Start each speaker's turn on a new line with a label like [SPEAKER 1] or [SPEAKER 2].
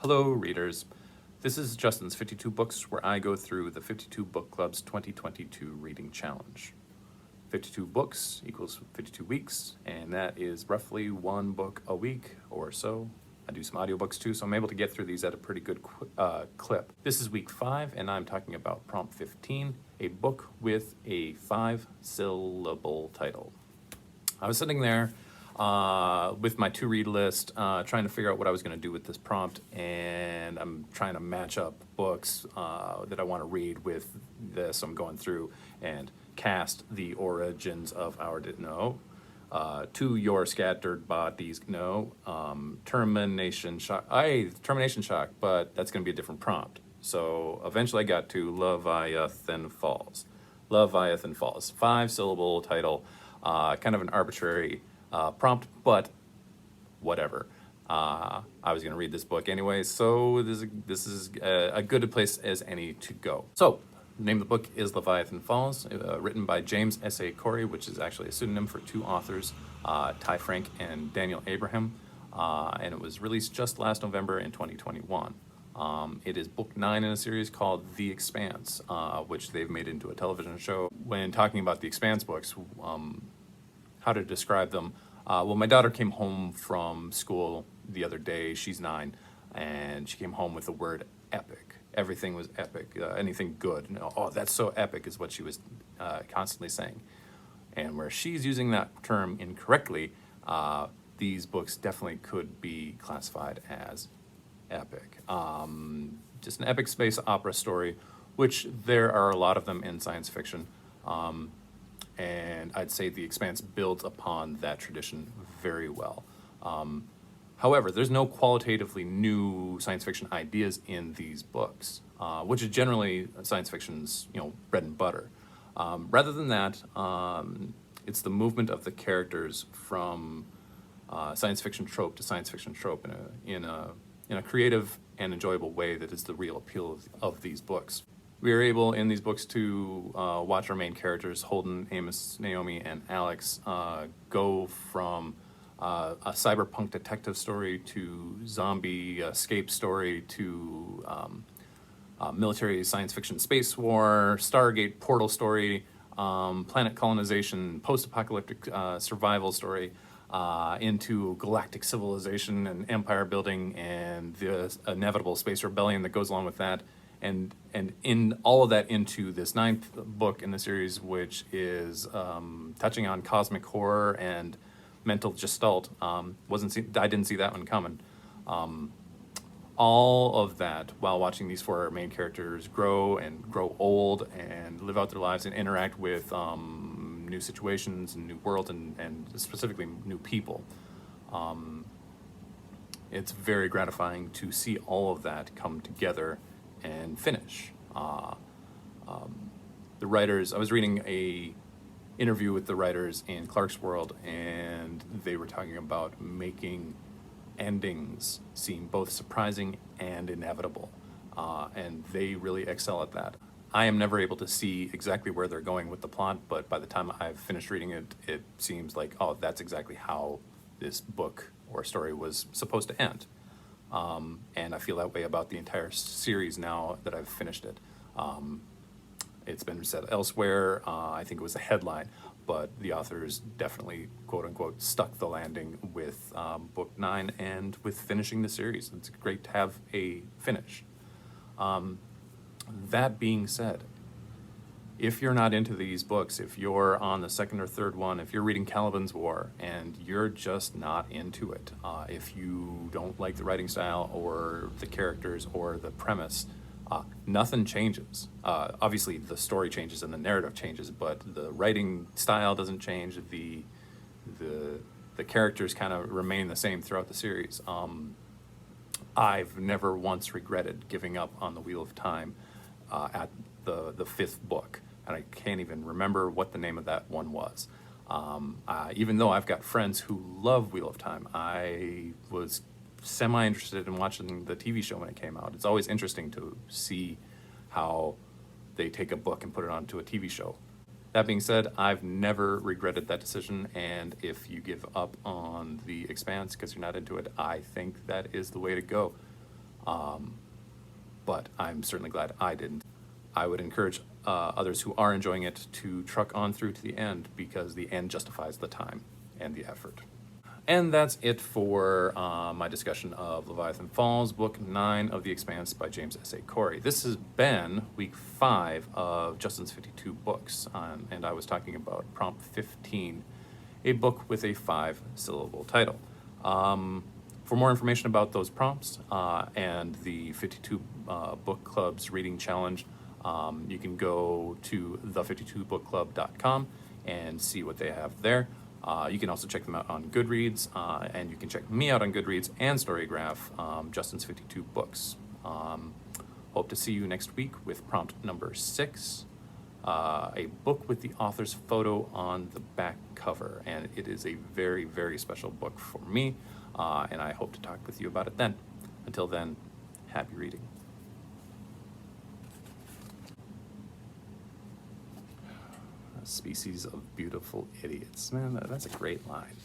[SPEAKER 1] Hello, readers. This is Justin's 52 Books, where I go through the 52 Book Club's 2022 Reading Challenge. 52 books equals 52 weeks, and that is roughly one book a week or so. I do some audiobooks too, so I'm able to get through these at a pretty good clip. This is week 5, and I'm talking about Prompt 15, a book with a 5-syllable title. I was sitting there with my to-read list, trying to figure out what I was going to do with this prompt, and I'm trying to match up books that I want to read with this. I'm going through and cast the origins of our to your scattered bodies, termination shock. Termination shock, but that's going to be a different prompt. So eventually I got to Leviathan Falls. Leviathan Falls, 5-syllable title, kind of an arbitrary prompt, but whatever. I was going to read this book anyway, so this is a good place as any to go. So, the name of the book is Leviathan Falls, written by James S.A. Corey, which is actually a pseudonym for two authors, Ty Frank and Daniel Abraham, and it was released just last November in 2021. It is book 9 in a series called The Expanse, which they've made into a television show. When talking about the Expanse books, how to describe them. Well, my daughter came home from school the other day. She's 9, and she came home with the word epic. Everything was epic. Anything good. Oh, that's so epic is what she was constantly saying. And where she's using that term incorrectly, these books definitely could be classified as epic. Just an epic space opera story, which there are a lot of them in science fiction. And I'd say The Expanse builds upon that tradition very well. However, there's no qualitatively new science fiction ideas in these books, which is generally science fiction's bread and butter. Rather than that, it's the movement of the characters from science fiction trope to science fiction trope in a creative and enjoyable way that is the real appeal of these books. We are able in these books to watch our main characters, Holden, Amos, Naomi, and Alex, go from a cyberpunk detective story to zombie escape story to military science fiction space war, Stargate portal story, planet colonization, post-apocalyptic survival story, into galactic civilization and empire building and the inevitable space rebellion that goes along with that. And in all of that into this 9th book in the series, which is touching on cosmic horror and mental gestalt. I didn't see that one coming. All of that while watching these 4 main characters grow old and live out their lives and interact with new situations and new worlds and specifically new people. It's very gratifying to see all of that come together and finish. The writers, I was reading a interview with the writers in Clark's World, and they were talking about making endings seem both surprising and inevitable, and they really excel at that. I am never able to see exactly where they're going with the plot, but by the time I've finished reading it, it seems like, oh, that's exactly how this book or story was supposed to end. And I feel that way about the entire series now that I've finished it. It's been said elsewhere, I think it was a headline, but the authors definitely, quote unquote, stuck the landing with book 9 and with finishing the series. It's great to have a finish. That being said, if you're not into these books, if you're on the 2nd or 3rd one, if you're reading Caliban's War and you're just not into it, if you don't like the writing style or the characters or the premise, nothing changes. Obviously, the story changes and the narrative changes, but the writing style doesn't change. The characters kind of remain the same throughout the series. I've never once regretted giving up on the Wheel of Time at the 5th book. And I can't even remember what the name of that one was. Even though I've got friends who love Wheel of Time, I was semi-interested in watching the TV show when it came out. It's always interesting to see how they take a book and put it onto a TV show. That being said, I've never regretted that decision, and if you give up on The Expanse because you're not into it, I think that is the way to go. But I'm certainly glad I didn't. I would encourage others who are enjoying it to truck on through to the end, because the end justifies the time and the effort. And that's it for my discussion of Leviathan Falls, Book 9 of The Expanse by James S. A. Corey. This has been week 5 of Justin's 52 books, and I was talking about Prompt 15, a book with a 5-syllable title. For more information about those prompts and the 52 Book Club's reading challenge, you can go to the52bookclub.com and see what they have there. You can also check them out on Goodreads, and you can check me out on Goodreads and Storygraph, Justin's 52 Books. Hope to see you next week with prompt number 6, a book with the author's photo on the back cover. And it is a very, very special book for me, and I hope to talk with you about it then. Until then, happy reading. A species of beautiful idiots. Man, that's a great line.